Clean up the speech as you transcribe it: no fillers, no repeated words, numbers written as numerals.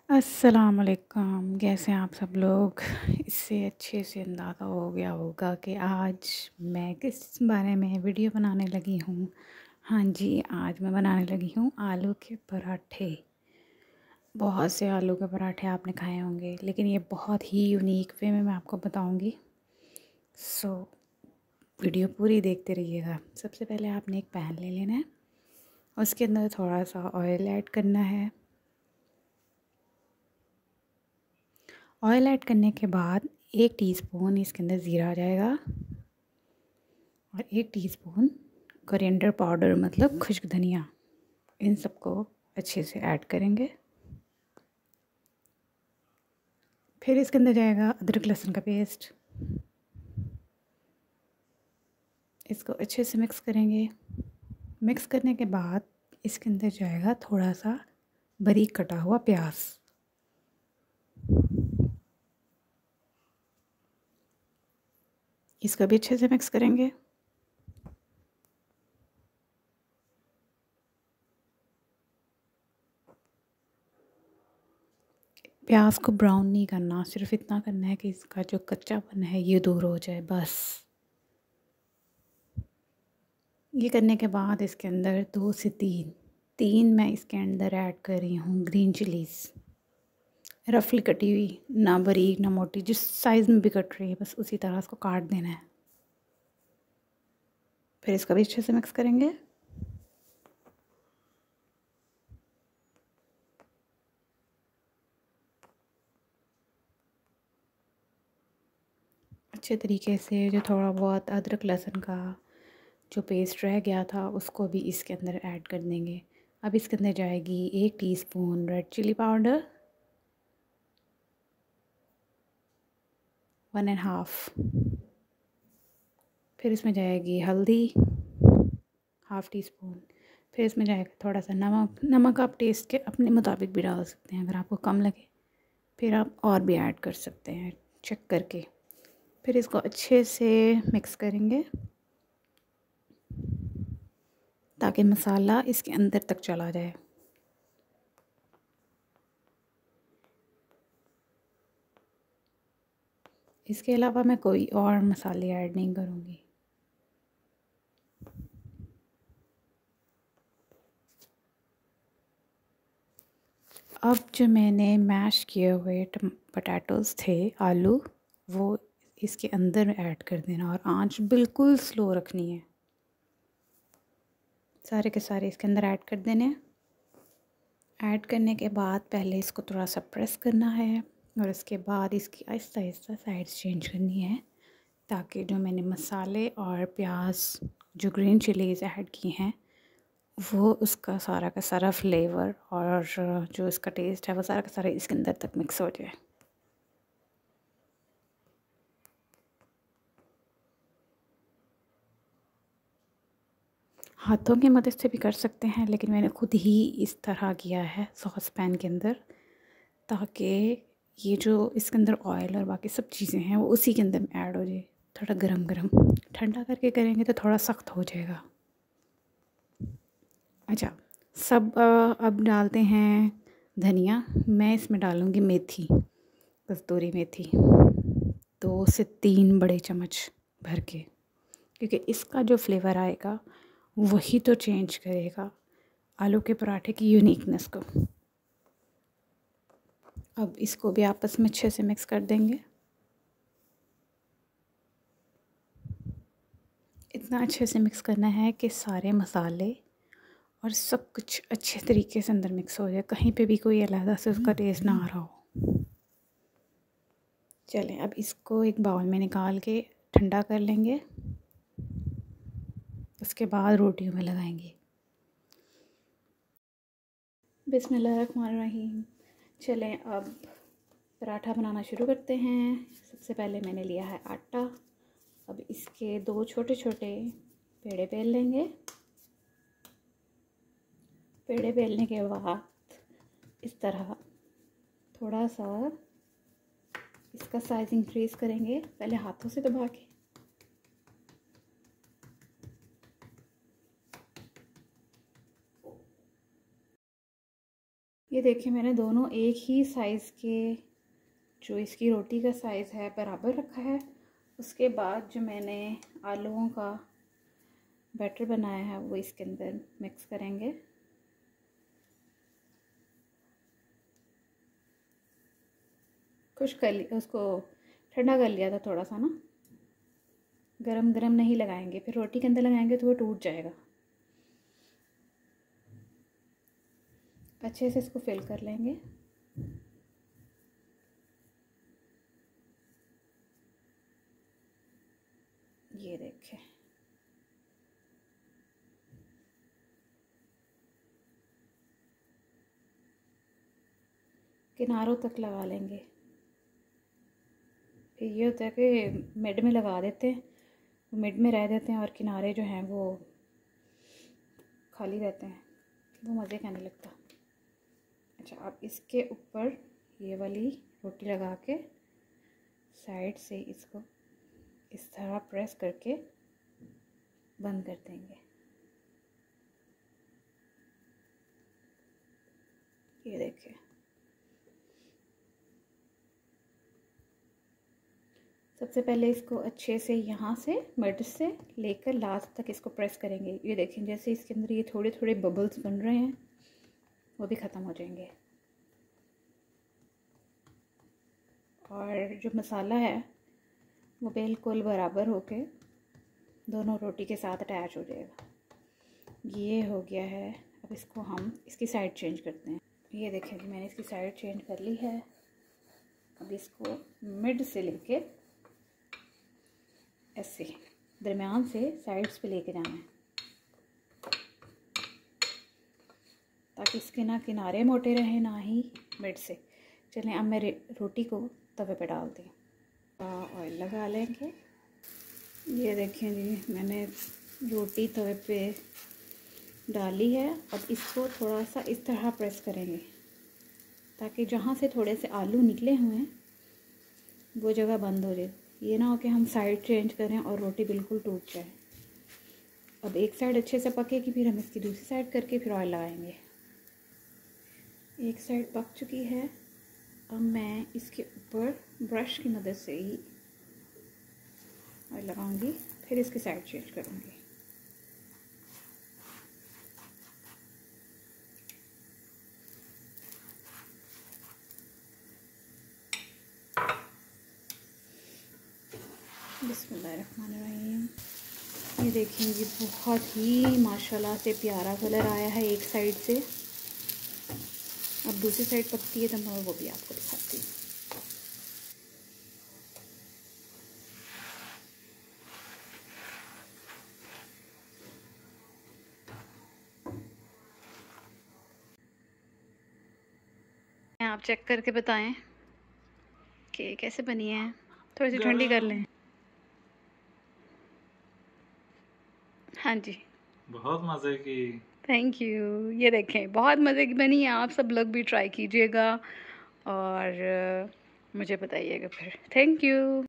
अस्सलाम वालेकुम। कैसे हैं आप सब लोग? इससे अच्छे से अंदाज़ा हो गया होगा कि आज मैं किस बारे में वीडियो बनाने लगी हूँ। हाँ जी, आज मैं बनाने लगी हूँ आलू के पराठे। बहुत से आलू के पराठे आपने खाए होंगे, लेकिन ये बहुत ही यूनिक वे में मैं आपको बताऊँगी। सो वीडियो पूरी देखते रहिएगा। सबसे पहले आपने एक पैन ले लेना है, उसके अंदर थोड़ा सा ऑयल ऐड करना है। ऑयल ऐड करने के बाद 1 टीस्पून इसके अंदर ज़ीरा आ जाएगा और 1 टीस्पून कोरिएंडर पाउडर मतलब खुश्क धनिया। इन सबको अच्छे से ऐड करेंगे। फिर इसके अंदर जाएगा अदरक लहसुन का पेस्ट। इसको अच्छे से मिक्स करेंगे। मिक्स करने के बाद इसके अंदर जाएगा थोड़ा सा बारीक कटा हुआ प्याज। इसको भी अच्छे से मिक्स करेंगे। प्याज को ब्राउन नहीं करना, सिर्फ इतना करना है कि इसका जो कच्चापन है ये दूर हो जाए, बस। ये करने के बाद इसके अंदर 2 से 3 मैं इसके अंदर ऐड कर रही हूँ ग्रीन चिलीज़, रफली कटी हुई, ना बारीक ना मोटी, जिस साइज़ में भी कट रही है बस उसी तरह इसको काट देना है। फिर इसको भी अच्छे से मिक्स करेंगे। अच्छे तरीके से जो थोड़ा बहुत अदरक लहसुन का जो पेस्ट रह गया था उसको भी इसके अंदर ऐड कर देंगे। अब इसके अंदर जाएगी 1 teaspoon red chilli powder, 1 and half. फिर इसमें जाएगी हल्दी, हाफ़ टी स्पून। फिर इसमें जाएगा थोड़ा सा नमक। नमक आप टेस्ट के अपने मुताबिक भी डाल सकते हैं, अगर आपको कम लगे फिर आप और भी ऐड कर सकते हैं चेक करके। फिर इसको अच्छे से मिक्स करेंगे ताकि मसाला इसके अंदर तक चला जाए। इसके अलावा मैं कोई और मसाले ऐड नहीं करूँगी। अब जो मैंने मैश किए हुए पोटैटोज़ थे, आलू, वो इसके अंदर ऐड कर देना और आंच बिल्कुल स्लो रखनी है। सारे के सारे इसके अंदर ऐड कर देने। ऐड करने के बाद पहले इसको थोड़ा सा प्रेस करना है और इसके बाद इसकी आहिस्ता आहिस्ता साइड्स चेंज करनी है ताकि जो मैंने मसाले और प्याज जो ग्रीन चिलीज़ ऐड की हैं वो उसका सारा का सारा फ्लेवर और जो इसका टेस्ट है वो सारा का सारा इसके अंदर तक मिक्स हो जाए। हाथों की मदद से भी कर सकते हैं, लेकिन मैंने खुद ही इस तरह किया है सॉस पैन के अंदर, ताकि ये जो इसके अंदर ऑयल और बाकी सब चीज़ें हैं वो उसी के अंदर ऐड हो जाए। थोड़ा गरम गरम, ठंडा करके करेंगे तो थोड़ा सख्त हो जाएगा। अच्छा, सब अब डालते हैं धनिया। मैं इसमें डालूँगी मेथी, कस्तूरी मेथी, 2 से 3 बड़े चम्मच भर के, क्योंकि इसका जो फ्लेवर आएगा वही तो चेंज करेगा आलू के पराठे की यूनिकनेस को। अब इसको भी आपस में अच्छे से मिक्स कर देंगे। इतना अच्छे से मिक्स करना है कि सारे मसाले और सब कुछ अच्छे तरीके से अंदर मिक्स हो जाए, कहीं पे भी कोई अलग से उसका टेस्ट ना आ रहा हो। चलें, अब इसको एक बाउल में निकाल के ठंडा कर लेंगे। उसके बाद रोटियों में लगाएंगे। बिस्मिल्लाहिर्रहमानिर्रहीम। चलें, अब पराठा बनाना शुरू करते हैं। सबसे पहले मैंने लिया है आटा। अब इसके 2 छोटे छोटे पेड़े बेल लेंगे। पेड़े बेलने के बाद इस तरह थोड़ा सा इसका साइज़ इंक्रीज़ करेंगे, पहले हाथों से दबा के। ये देखिए मैंने दोनों एक ही साइज़ के, जो इसकी रोटी का साइज़ है, बराबर रखा है। उसके बाद जो मैंने आलूओं का बैटर बनाया है वो इसके अंदर मिक्स करेंगे। खुश कर लिया, उसको ठंडा कर लिया था थोड़ा सा ना, गरम गरम नहीं लगाएंगे, फिर रोटी के अंदर लगाएंगे तो वो टूट जाएगा। अच्छे से इसको फिल कर लेंगे। ये देखें, किनारों तक लगा लेंगे। फिर ये होता है कि मिड में लगा देते हैं, मिड में रह देते हैं और किनारे जो हैं वो खाली रहते हैं, वो मज़े का नहीं लगता। अच्छा, अब इसके ऊपर ये वाली रोटी लगा के साइड से इसको इस तरह प्रेस करके बंद कर देंगे। ये देखिए, सबसे पहले इसको अच्छे से यहाँ से मिड से लेकर लास्ट तक इसको प्रेस करेंगे। ये देखें, जैसे इसके अंदर ये थोड़े थोड़े बबल्स बन रहे हैं वो भी ख़त्म हो जाएंगे। और जो मसाला है वो बिल्कुल बराबर होके दोनों रोटी के साथ अटैच हो जाएगा। ये हो गया है। अब इसको हम इसकी साइड चेंज करते हैं। ये देखें कि मैंने इसकी साइड चेंज कर ली है। अब इसको मिड से लेके ऐसे दरमियान से साइड्स पे लेके जाना है, ताकि इसके ना किनारे मोटे रहे ना ही मिड से। चलें, अब मैं रोटी को तवे पे डाल दी, ऑयल लगा लेंगे। ये देखें जी, मैंने रोटी तवे पे डाली है। अब इसको थोड़ा सा इस तरह प्रेस करेंगे ताकि जहाँ से थोड़े से आलू निकले हुए हैं वो जगह बंद हो जाए। ये ना हो कि हम साइड चेंज करें और रोटी बिल्कुल टूट जाए। अब एक साइड अच्छे से पकेगी, फिर हम इसकी दूसरी साइड करके फिर ऑयल लगाएंगे। एक साइड पक चुकी है। अब मैं इसके ऊपर ब्रश की मदद से ही ऑयल लगाऊंगी, फिर इसकी साइड चेंज करूंगी। बिस्मिल्लाहिर्रहमानिर्रहीम। ये देखेंगे, बहुत ही माशाल्लाह से प्यारा कलर आया है एक साइड से। अब दूसरी साइड पकती है तो मैं वो भी आपको दिखाती हूँ। आप चेक करके बताएं कि कैसे बनी है। थोड़ी सी ठंडी कर लें। हाँ जी, बहुत मज़े की। Thank you. ये देखें, बहुत मज़े की बनी है। आप सब लोग भी ट्राई कीजिएगा और मुझे बताइएगा फिर। Thank you.